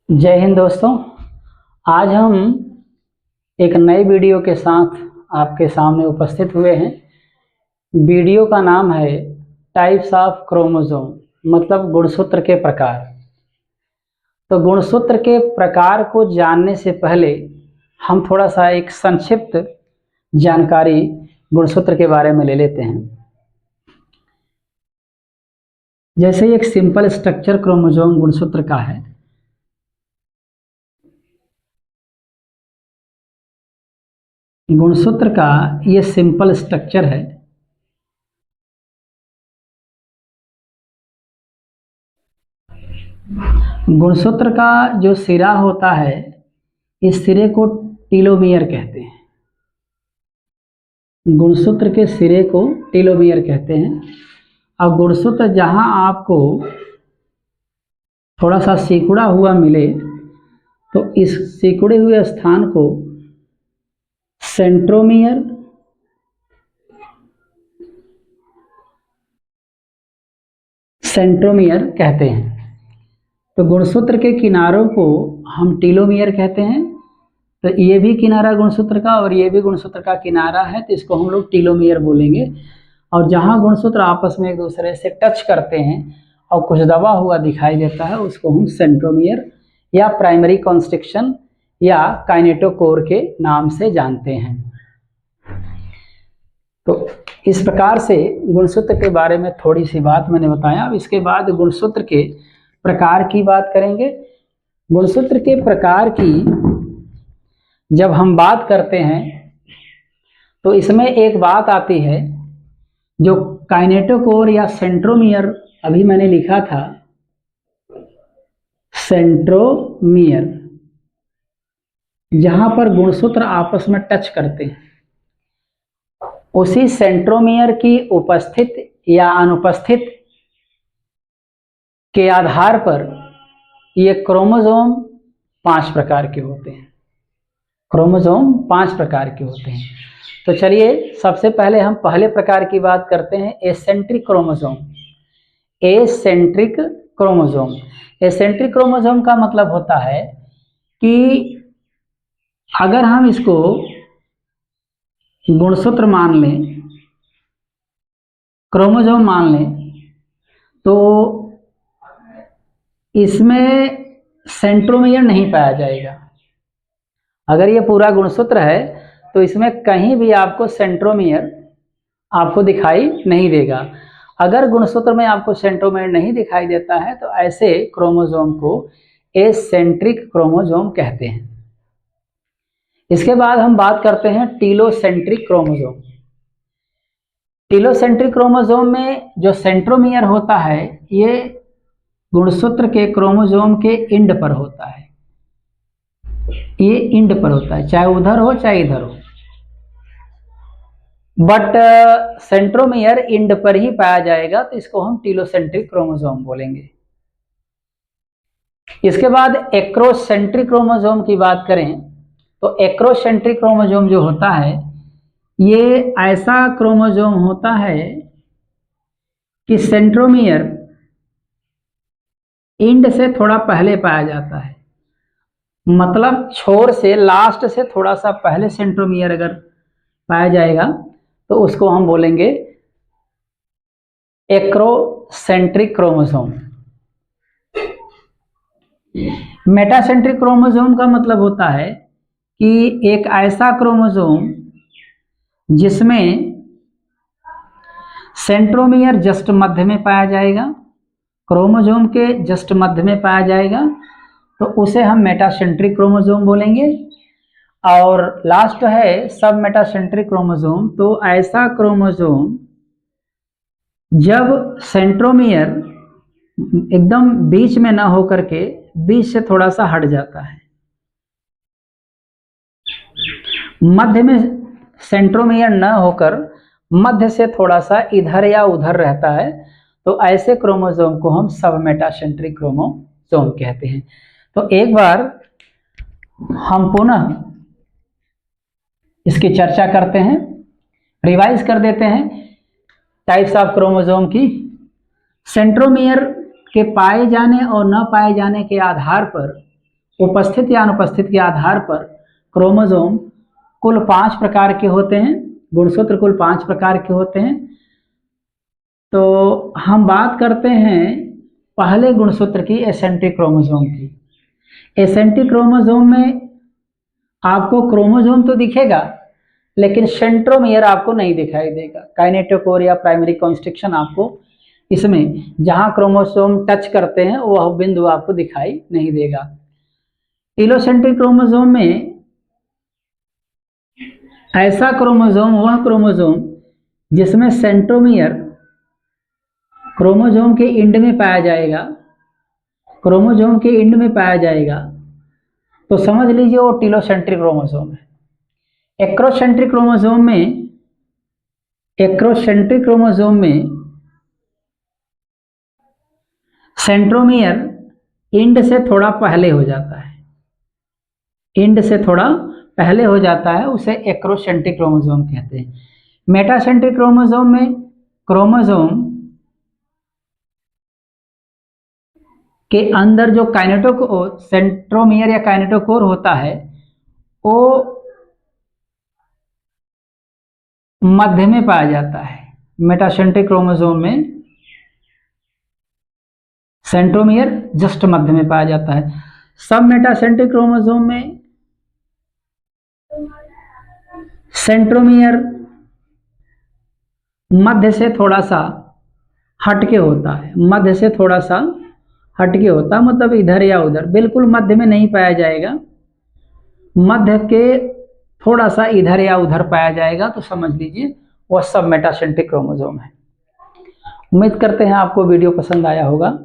जय हिंद दोस्तों। आज हम एक नए वीडियो के साथ आपके सामने उपस्थित हुए हैं। वीडियो का नाम है टाइप्स ऑफ क्रोमोसोम, मतलब गुणसूत्र के प्रकार। तो गुणसूत्र के प्रकार को जानने से पहले हम थोड़ा सा एक संक्षिप्त जानकारी गुणसूत्र के बारे में ले लेते हैं। जैसे एक सिंपल स्ट्रक्चर क्रोमोसोम गुणसूत्र का है। गुणसूत्र का ये सिंपल स्ट्रक्चर है। गुणसूत्र का जो सिरा होता है, इस सिरे को टीलोमियर कहते हैं। गुणसूत्र के सिरे को टीलोमियर कहते हैं। अब गुणसूत्र जहां आपको थोड़ा सा सिकुड़ा हुआ मिले तो इस सिकुड़े हुए स्थान को सेंट्रोमियर कहते हैं। तो गुणसूत्र के किनारों को हम टीलोमियर कहते हैं। तो ये भी किनारा गुणसूत्र का और ये भी गुणसूत्र का किनारा है, तो इसको हम लोग टीलोमियर बोलेंगे। और जहाँ गुणसूत्र आपस में एक दूसरे से टच करते हैं और कुछ दबा हुआ दिखाई देता है, उसको हम सेंट्रोमियर या प्राइमरी कॉन्स्ट्रिक्शन या काइनेटोकोर के नाम से जानते हैं। तो इस प्रकार से गुणसूत्र के बारे में थोड़ी सी बात मैंने बताया। अब इसके बाद गुणसूत्र के प्रकार की बात करेंगे। गुणसूत्र के प्रकार की जब हम बात करते हैं तो इसमें एक बात आती है, जो काइनेटोकोर या सेंट्रोमियर अभी मैंने लिखा था, सेंट्रोमियर, जहां पर गुणसूत्र आपस में टच करते हैं, उसी सेंट्रोमियर की उपस्थित या अनुपस्थित के आधार पर ये क्रोमोसोम 5 प्रकार के होते हैं। क्रोमोसोम 5 प्रकार के होते हैं। तो चलिए सबसे पहले हम पहले प्रकार की बात करते हैं, eccentric chromosome. Eccentric chromosome, eccentric chromosome का मतलब होता है कि अगर हम इसको गुणसूत्र मान लें, क्रोमोसोम मान लें, तो इसमें सेंट्रोमियर नहीं पाया जाएगा। अगर ये पूरा गुणसूत्र है तो इसमें कहीं भी आपको सेंट्रोमियर आपको दिखाई नहीं देगा। अगर गुणसूत्र में आपको सेंट्रोमियर नहीं दिखाई देता है तो ऐसे क्रोमोसोम को एसेंट्रिक क्रोमोसोम कहते हैं। इसके बाद हम बात करते हैं टीलोसेंट्रिक क्रोमोसोम। टीलोसेंट्रिक क्रोमोसोम में जो सेंट्रोमियर होता है, ये गुणसूत्र के क्रोमोसोम के इंड पर होता है। ये इंड पर होता है, चाहे उधर हो चाहे इधर हो, बट सेंट्रोमियर इंड पर ही पाया जाएगा, तो इसको हम टीलोसेंट्रिक क्रोमोसोम बोलेंगे। इसके बाद एक्रोसेंट्रिक क्रोमोसोम की बात करें तो एक्रोसेंट्रिक क्रोमोसोम जो होता है, ये ऐसा क्रोमोसोम होता है कि सेंट्रोमियर इंड से थोड़ा पहले पाया जाता है। मतलब छोर से, लास्ट से थोड़ा सा पहले सेंट्रोमियर अगर पाया जाएगा तो उसको हम बोलेंगे एक्रोसेंट्रिक क्रोमोसोम। मेटासेंट्रिक क्रोमोसोम का मतलब होता है कि एक ऐसा क्रोमोसोम जिसमें सेंट्रोमियर जस्ट मध्य में पाया जाएगा, क्रोमोसोम के जस्ट मध्य में पाया जाएगा, तो उसे हम मेटासेंट्रिक क्रोमोसोम बोलेंगे। और लास्ट है सब मेटासेंट्रिक क्रोमोसोम। तो ऐसा क्रोमोसोम जब सेंट्रोमियर एकदम बीच में ना होकर के बीच से थोड़ा सा हट जाता है, मध्य में सेंट्रोमियर न होकर मध्य से थोड़ा सा इधर या उधर रहता है, तो ऐसे क्रोमोसोम को हम सब मेटासेंट्रिक क्रोमोसोम कहते हैं। तो एक बार हम पुनः इसकी चर्चा करते हैं, रिवाइज कर देते हैं टाइप्स ऑफ क्रोमोसोम की। सेंट्रोमियर के पाए जाने और न पाए जाने के आधार पर उपस्थित या अनुपस्थित के आधार पर क्रोमोसोम कुल 5 प्रकार के होते हैं, गुणसूत्र कुल 5 प्रकार के होते हैं। तो हम बात करते हैं पहले गुणसूत्र की, एसेंट्रिक क्रोमोसोम की। एसेंट्रिक क्रोमोसोम में आपको क्रोमोसोम तो दिखेगा लेकिन सेंट्रोमियर आपको नहीं दिखाई देगा। काइनेटोकोर या प्राइमरी कॉन्स्ट्रिक्शन आपको इसमें जहां क्रोमोसोम टच करते हैं वह बिंदु आपको दिखाई नहीं देगा। टीलोसेंट्रिक क्रोमोसोम में ऐसा क्रोमोसोम, वह क्रोमोसोम जिसमें सेंट्रोमियर क्रोमोसोम के एंड में पाया जाएगा, क्रोमोसोम के एंड में पाया जाएगा, तो समझ लीजिए वो टीलोसेंट्रिक क्रोमोसोम है। एक्रोसेंट्रिक क्रोमोसोम में सेंट्रोमियर एंड से थोड़ा पहले हो जाता है, एंड से थोड़ा पहले हो जाता है, उसे एक्रोसेंट्रिक क्रोमोसोम कहते हैं। मेटासेंट्रिक क्रोमोसोम में क्रोमोसोम के अंदर जो काइनेटोकोर, सेंट्रोमियर या काइनेटोकोर होता है, वो मध्य में पाया जाता है। मेटासेंट्रिक क्रोमोसोम में सेंट्रोमियर जस्ट मध्य में पाया जाता है। सब मेटासेंट्रिक क्रोमोसोम में सेंट्रोमियर मध्य से थोड़ा सा हटके होता है, मध्य से थोड़ा सा हटके होता है, मतलब इधर या उधर, बिल्कुल मध्य में नहीं पाया जाएगा, मध्य के थोड़ा सा इधर या उधर पाया जाएगा, तो समझ लीजिए वह सब मेटासेंट्रिक क्रोमोसोम है। उम्मीद करते हैं आपको वीडियो पसंद आया होगा।